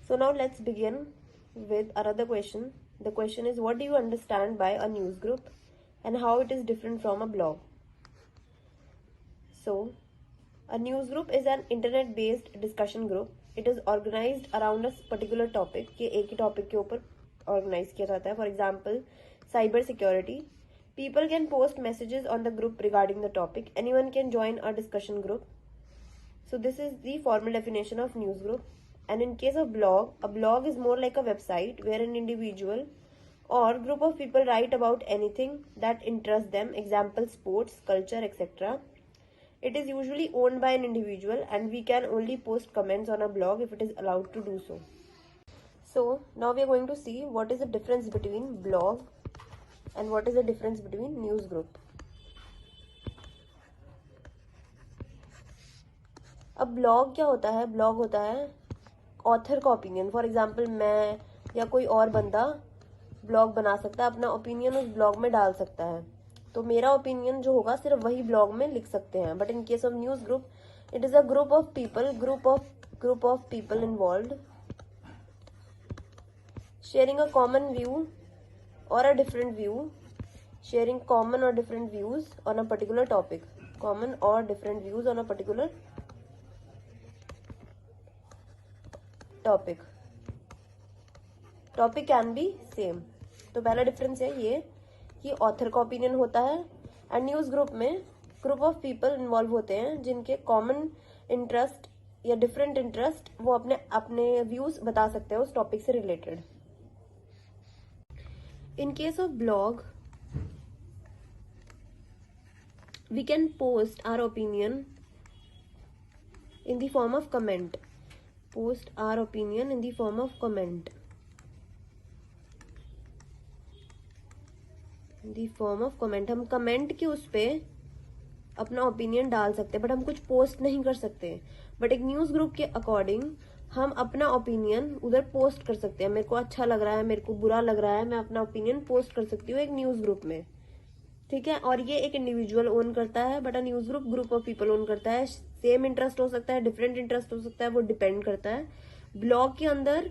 So now let's begin with another question. The question is, what do you understand by a news group and how it is different from a blog? So, a news group is an internet-based discussion group. It is organized around a particular topic. ये एक ही topic के ऊपर organize किया जाता है. For example, cyber security. People can post messages on the group regarding the topic. Anyone can join a discussion group. So this is the formal definition of news group. And in case of blog, a blog is more like a website where an individual or group of people write about anything that interests them. Example, sports, culture, etc. It is usually owned by an individual and we can only post comments on a blog if it is allowed to do so. So now we are going to see what is the difference between blog and what is the difference between news group. अब blog क्या होता है? Blog होता है author का opinion. For example, मैं या कोई और बंदा ब्लॉग बना सकता है, अपना ओपिनियन उस ब्लॉग में डाल सकता है. तो मेरा ओपिनियन जो होगा सिर्फ वही ब्लॉग में लिख सकते हैं. But in case of news group, it is a group of people involved sharing a common view or a different view, sharing common or different views on a particular topic. Common or different views on a particular topic. Topic can be same. तो पहला difference है ये कि author का opinion होता है and news group में group of people involve होते हैं जिनके कॉमन इंटरेस्ट या डिफरेंट इंटरेस्ट वो अपने अपने व्यूज बता सकते हैं उस टॉपिक से related. In case of blog, we can post our opinion in the form of comment. Post our opinion in the form of comment. In the form of comment. हम comment के उस पे अपना ओपिनियन डाल सकते हैं but हम कुछ पोस्ट नहीं कर सकते. बट एक न्यूज ग्रुप के अकॉर्डिंग हम अपना ओपिनियन उधर पोस्ट कर सकते हैं. मेरे को अच्छा लग रहा है, मेरे को बुरा लग रहा है, मैं अपना ओपिनियन पोस्ट कर सकती हूँ एक न्यूज ग्रुप में. ठीक है. और ये एक इंडिविजुअल ओन करता है but a news group of people own करता है. सेम इंटरेस्ट हो सकता है, डिफरेंट इंटरेस्ट हो सकता है, वो डिपेंड करता है. ब्लॉग के अंदर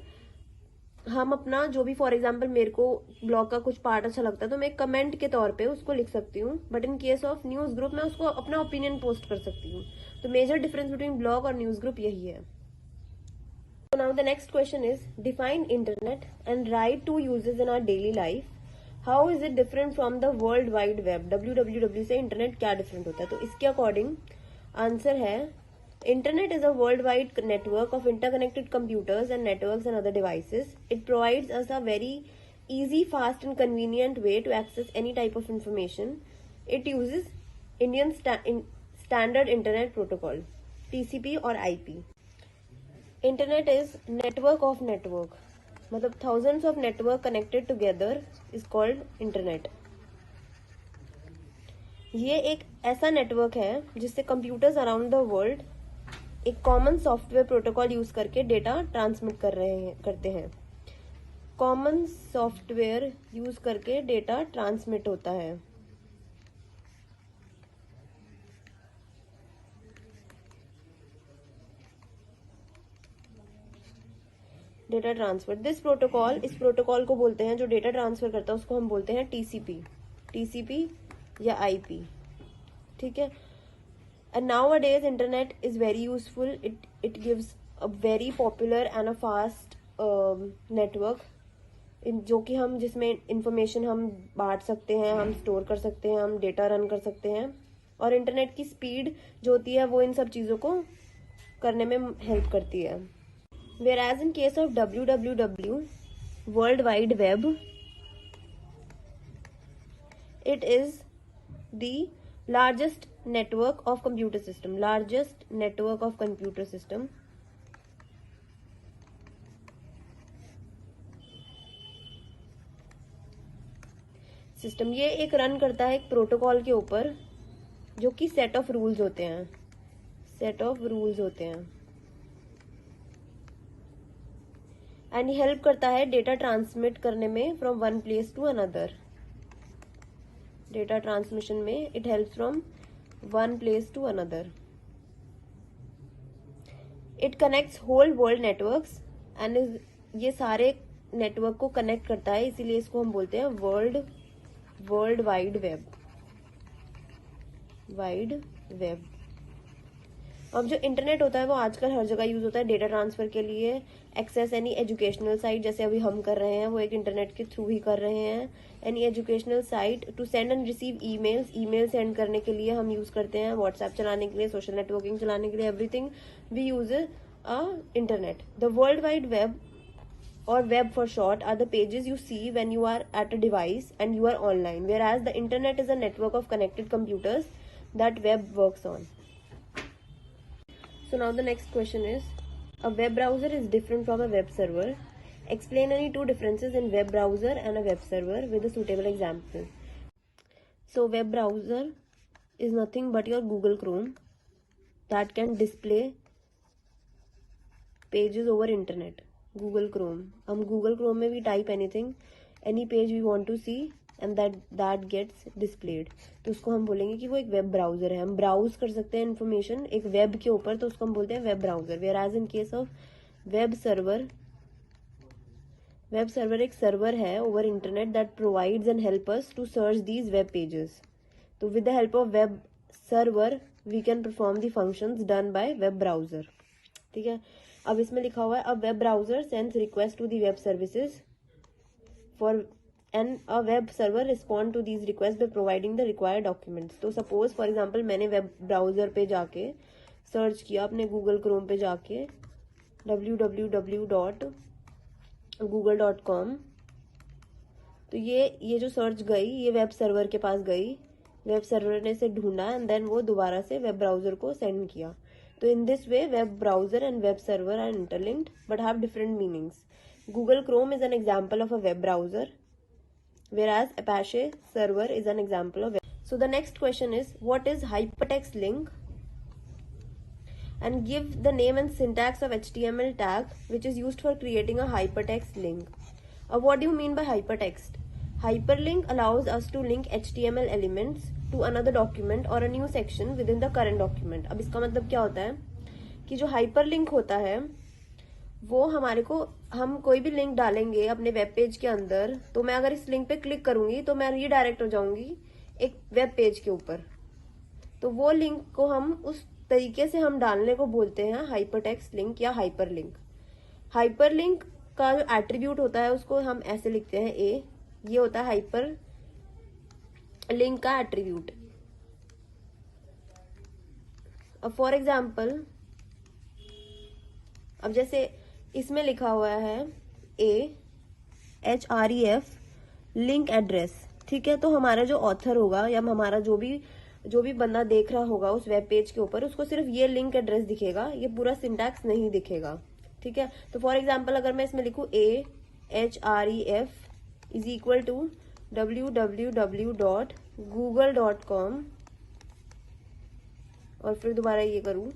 हम अपना जो भी, फॉर एग्जाम्पल मेरे को ब्लॉग का कुछ पार्ट अच्छा लगता है तो मैं कमेंट के तौर पे उसको लिख सकती हूँ. But in case of news group मैं उसको अपना ओपिनियन पोस्ट कर सकती हूँ. तो मेजर डिफरेंस बिटवीन ब्लॉग और न्यूज ग्रुप यही है. So now the next question is, define internet and write two uses in our daily life. How is it different from the world wide web? www से internet क्या different होता है? तो इसके according answer है, internet is a world wide network of interconnected computers and networks and other devices. It provides us a very easy, fast and convenient way to access any type of information. It uses Indian standard internet protocol, TCP और IP. Internet is network of network, मतलब thousands of network connected together is called internet. ये एक ऐसा network है जिससे computers around the world एक common software protocol use करके data transmit करते हैं. कॉमन सॉफ्टवेयर यूज करके डेटा ट्रांसमिट होता है. डेटा ट्रांसफर, दिस प्रोटोकॉल, इस प्रोटोकॉल को बोलते हैं, जो डेटा ट्रांसफर करता है उसको हम बोलते हैं टीसीपी या आईपी. ठीक है. And now a days internet is very useful. It gives a very popular and a fast network जो कि हम जिसमें इंफॉर्मेशन हम बांट सकते हैं, हम स्टोर कर सकते हैं, हम डेटा रन कर सकते हैं. और इंटरनेट की स्पीड जो होती है वो इन सब चीजों को करने में हेल्प करती है. Whereas in case of www, World Wide Web, it is the largest network of computer system. ये एक रन करता है एक प्रोटोकॉल के ऊपर जो कि सेट ऑफ रूल्स होते हैं. एंड हेल्प करता है डेटा ट्रांसमिट करने में from one place to another. Data transmission में it help from one place to another. It connects whole world networks and ये सारे नेटवर्क को कनेक्ट करता है, इसीलिए इसको हम बोलते हैं वर्ल्ड वाइड वेब। अब जो इंटरनेट होता है वो आजकल हर जगह यूज होता है डेटा ट्रांसफर के लिए, एक्सेस एनी एजुकेशनल साइट, जैसे अभी हम कर रहे हैं वो एक इंटरनेट के थ्रू ही कर रहे हैं। Any educational site, to send and receive email send करने के लिए हम यूज करते हैं, व्हाट्सएप चलाने के लिए, सोशल नेटवर्किंग चलाने के लिए, everything we use internet. The world wide web or web for short are the pages you see when you are at a device and you are online, whereas the internet is a network of connected computers that web works on. So now the next question is, a web browser is different from a web server. Explain any two differences in web browser and a web server with a suitable example. So web browser is nothing but your Google Chrome that can display pages over internet. Google Chrome, हम Google Chrome में भी type anything, any page we want to see and that gets displayed, तो उसको हम बोलेंगे कि वो एक वेब ब्राउजर है। हम ब्राउज कर सकते हैं इन्फॉर्मेशन एक वेब के ऊपर, तो उसको हम बोलते हैं web browser. Whereas in case of web server एक सर्वर है over internet that provides and help us to search these web pages. तो with the help of web server we can perform the functions done by web browser. ठीक है, अब इसमें लिखा हुआ है a web browser sends request to the web services for and a web server respond to these request by providing the required documents. तो suppose for example मैंने web browser पे जाके सर्च किया अपने गूगल क्रोम पे जाके www.google.com, तो ये जो सर्च गई ये वेब सर्वर के पास गई, वेब सर्वर ने इसे ढूंढा एंड देन वो दोबारा से वेब ब्राउजर को सेंड किया। तो in this way web browser and web server are interlinked but have different meanings. Google Chrome is an example of a web browser, whereas Apache server is an example of web. So the next question is, what is hypertext link? And give the name and syntax of HTML tag which is used for creating a hypertext link. What do you mean by hypertext? Hyperlink allows us to link HTML elements to another document or a new section within the current document. अब इसका मतलब क्या होता है कि जो hyperlink होता है वो हमारे को, हम कोई भी लिंक डालेंगे अपने वेब पेज के अंदर, तो मैं अगर इस लिंक पे क्लिक करूंगी तो मैं रीडायरेक्ट हो जाऊंगी एक वेब पेज के ऊपर। तो वो लिंक को हम उस तरीके से हम डालने को बोलते हैं हाइपरटेक्स्ट लिंक या हाइपरलिंक। हाइपरलिंक का जो एट्रीब्यूट होता है उसको हम ऐसे लिखते हैं ए, ये होता है हाइपर लिंक का एट्रीब्यूट। अब फॉर एग्जाम्पल, अब जैसे इसमें लिखा हुआ है HREF लिंक एड्रेस, ठीक है, तो हमारा जो ऑथर होगा या हमारा जो भी बंदा देख रहा होगा उस वेब पेज के ऊपर, उसको सिर्फ ये लिंक एड्रेस दिखेगा, ये पूरा सिंटैक्स नहीं दिखेगा। ठीक है, तो फॉर एग्जाम्पल अगर मैं इसमें लिखूं HREF is equal to www.google.com और फिर दोबारा ये करूं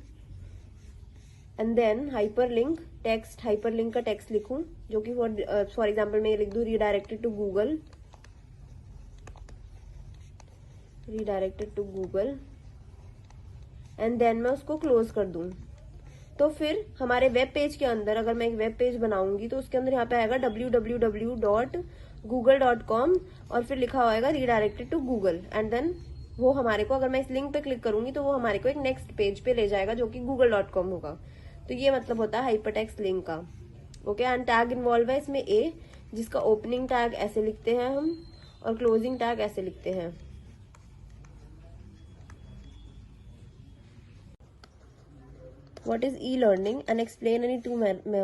and then hyperlink text, hyperlink का टेक्स्ट लिखूं जो कि फॉर एग्जांपल मैं ये लिख दूं redirected to Google and then मैं उसको क्लोज कर दूं। तो फिर हमारे वेब पेज के अंदर अगर मैं एक वेब पेज बनाऊंगी तो उसके अंदर यहाँ पे आएगा www.google.com और फिर लिखा होगा redirected to Google and then वो हमारे को, अगर मैं इस लिंक पे क्लिक करूंगी तो वो हमारे को एक नेक्स्ट पेज पे ले जाएगा जो कि google.com होगा। तो ये मतलब होता है हाइपरटेक्स्ट लिंक का। ओके, एंड टैग इन्वॉल्व है इसमें ए, जिसका ओपनिंग टैग ऐसे लिखते हैं हम और क्लोजिंग टैग ऐसे लिखते हैं। What is e-learning and explain any two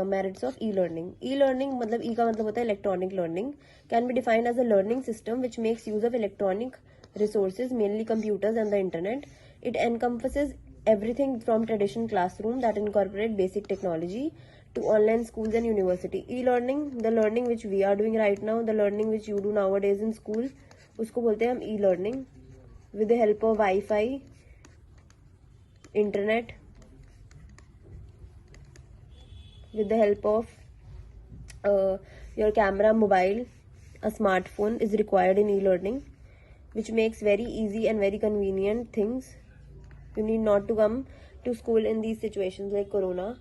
merits of e-learning. E-learning मतलब e का मतलब होता है electronic learning, can be defined as a learning system which makes use of electronic resources, mainly computers and the internet. It encompasses everything from traditional classroom that incorporate basic technology to online schools and university. E-learning, the learning which we are doing right now, the learning which you do nowadays in school, उसको बोलते हैं हम e-learning with the help of Wi-Fi, internet, with the help of your camera, mobile, a smartphone is required in e-learning, which makes very easy and very convenient things. You need not to come to school in these situations like corona.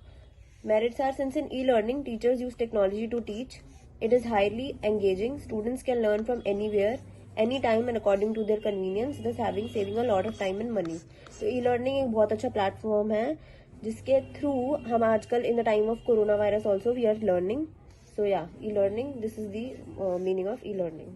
Merits are, since in e-learning, teachers use technology to teach. It is highly engaging. Students can learn from anywhere, anytime and according to their convenience, thus saving a lot of time and money. तो e-learning एक बहुत अच्छा platform है जिसके through हम आजकल in the time of coronavirus also we are learning. So yeah, e-learning, this is the meaning of e-learning.